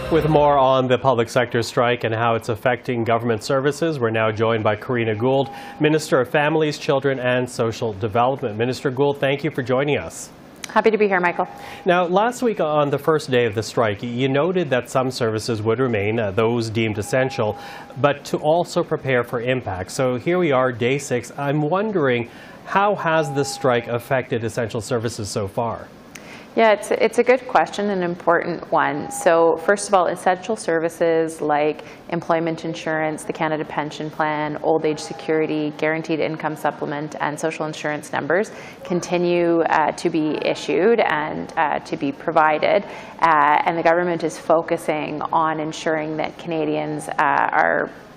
With more on the public sector strike and how it's affecting government services, we're now joined by Karina Gould, Minister of Families, Children and Social Development. Minister Gould, thank you for joining us. Happy to be here, Michael. Now, last week on the first day of the strike, you noted that some services would remain, those deemed essential, but to also prepare for impact. So here we are, day 6. I'm wondering, how has this strike affected essential services so far? Yeah, it's a good question, an important one. So first of all, essential services like employment insurance, the Canada Pension Plan, old age security, guaranteed income supplement, and social insurance numbers continue to be issued and to be provided. And the government is focusing on ensuring that Canadians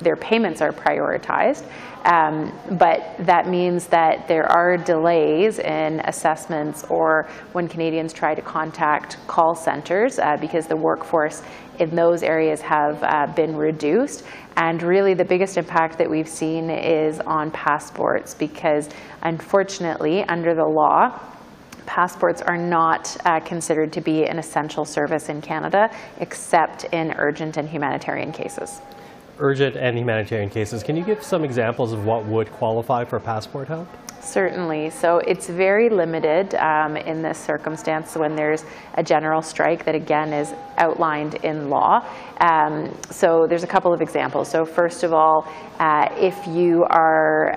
their payments are prioritized. But that means that there are delays in assessments or when Canadians try to contact call centres because the workforce in those areas have been reduced. And really the biggest impact that we've seen is on passports because unfortunately under the law, passports are not considered to be an essential service in Canada except in urgent and humanitarian cases. Urgent and humanitarian cases. Can you give some examples of what would qualify for passport help? Certainly. So it's very limited in this circumstance when there's a general strike that again is outlined in law. So there's a couple of examples. So first of all, if you are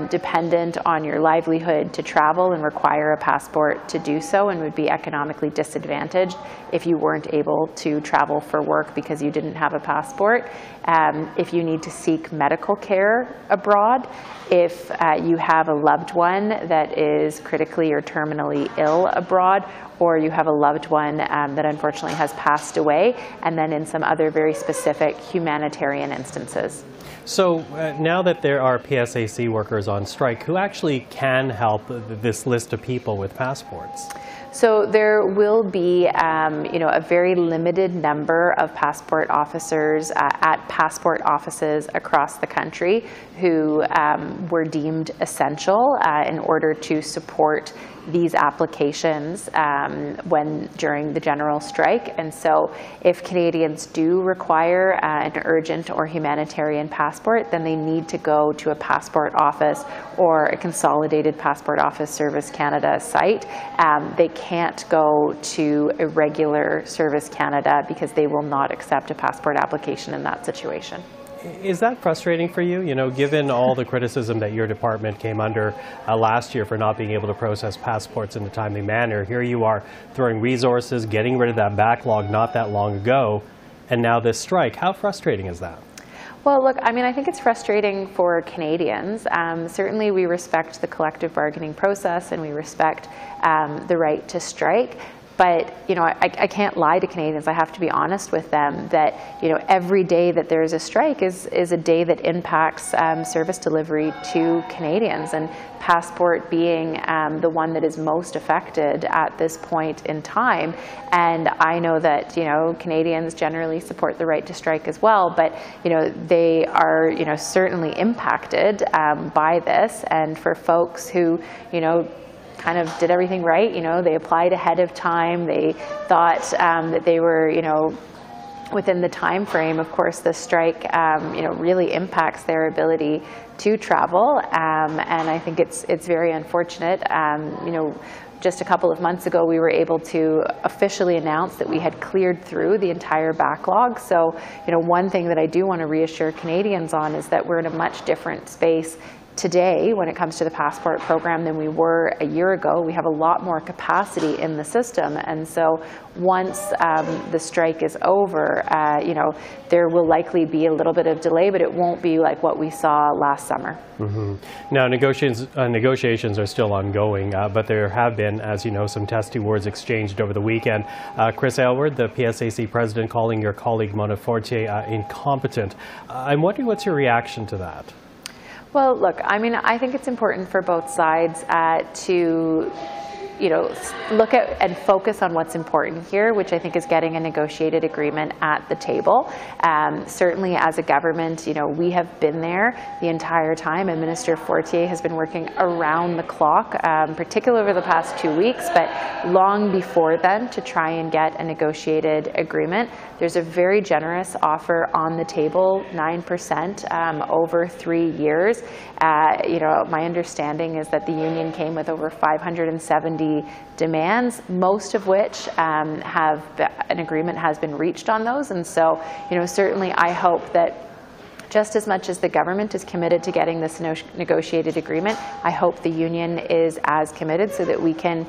dependent on your livelihood to travel and require a passport to do so and would be economically disadvantaged if you weren't able to travel for work because you didn't have a passport, if you need to seek medical care abroad, if you have a loved one that is critically or terminally ill abroad, or you have a loved one that unfortunately has passed away, and then in some other very specific humanitarian instances. So now that there are PSAC workers on strike, who actually can help this list of people with passports? So there will be, a very limited number of passport officers at passport offices across the country who were deemed essential in order to support these applications during the general strike. And so if Canadians do require an urgent or humanitarian passport, then they need to go to a passport office or a consolidated passport office Service Canada site. They can't go to a regular Service Canada because they will not accept a passport application in that situation. Is that frustrating for you? You know, given all the criticism that your department came under last year for not being able to process passports in a timely manner, here you are throwing resources, getting rid of that backlog not that long ago, and now this strike. How frustrating is that? Well, look, I mean, I think it's frustrating for Canadians. Certainly we respect the collective bargaining process and we respect the right to strike. But, I can't lie to Canadians. I have to be honest with them that, every day that there's a strike is a day that impacts service delivery to Canadians, and passport being the one that is most affected at this point in time. And I know that, Canadians generally support the right to strike as well, but, they are, certainly impacted by this. And for folks who, kind of did everything right, they applied ahead of time, they thought that they were, within the time frame. Of course, the strike, really impacts their ability to travel, and I think it's very unfortunate. Just a couple of months ago, we were able to officially announce that we had cleared through the entire backlog. So, one thing that I do want to reassure Canadians on is that we're in a much different space today when it comes to the passport program than we were a year ago. We have a lot more capacity in the system, and so once the strike is over, there will likely be a little bit of delay, but it won't be like what we saw last summer. Mm-hmm. Now, negotiations are still ongoing, but there have been, as you know, some testy words exchanged over the weekend. Chris Aylward, the PSAC president, calling your colleague Mona Fortier incompetent. I'm wondering what's your reaction to that? Well, look, I mean, I think it's important for both sides to look at and focus on what's important here, which I think is getting a negotiated agreement at the table. Certainly as a government, we have been there the entire time, and Minister Fortier has been working around the clock, particularly over the past 2 weeks, but long before then, to try and get a negotiated agreement. There's a very generous offer on the table, 9% over 3 years. My understanding is that the union came with over 570 demands, most of which an agreement has been reached on those. And so, certainly I hope that just as much as the government is committed to getting this negotiated agreement, I hope the union is as committed so that we can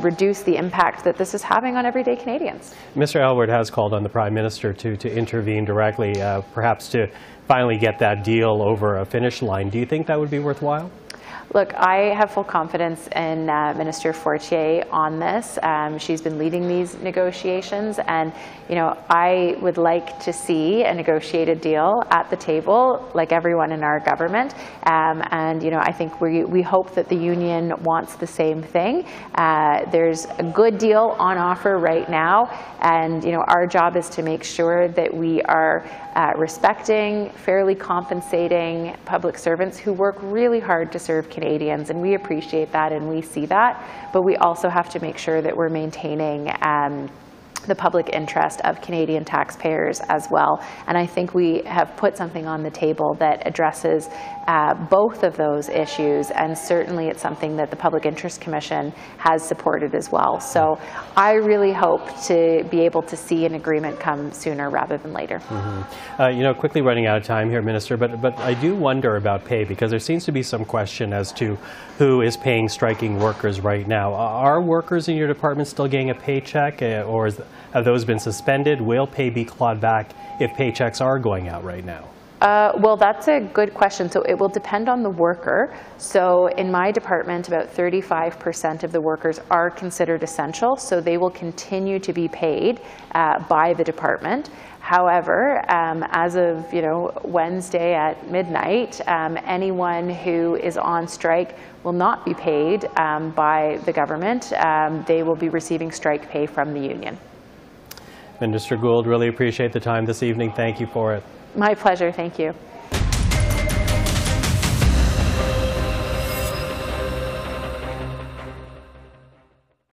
reduce the impact that this is having on everyday Canadians. Mr. Aylward has called on the Prime Minister to intervene directly, perhaps to finally get that deal over a finish line. Do you think that would be worthwhile? Look, I have full confidence in Minister Fortier on this. She's been leading these negotiations, and I would like to see a negotiated deal at the table, like everyone in our government. I think we hope that the union wants the same thing. There's a good deal on offer right now, and our job is to make sure that we are respecting, fairly compensating public servants who work really hard to serve Canadians, and we appreciate that and we see that, but we also have to make sure that we're maintaining the public interest of Canadian taxpayers as well. And I think we have put something on the table that addresses both of those issues, and certainly it's something that the Public Interest Commission has supported as well. So I really hope to be able to see an agreement come sooner rather than later. Quickly running out of time here, Minister, but I do wonder about pay, because there seems to be some question as to who is paying striking workers right now. Are workers in your department still getting a paycheck, or have those been suspended? Will pay be clawed back if paychecks are going out right now? Well, that's a good question. So it will depend on the worker. So in my department, about 35% of the workers are considered essential, so they will continue to be paid by the department. However, as of Wednesday at midnight, anyone who is on strike will not be paid by the government. They will be receiving strike pay from the union. Minister Gould, really appreciate the time this evening. Thank you for it. My pleasure. Thank you.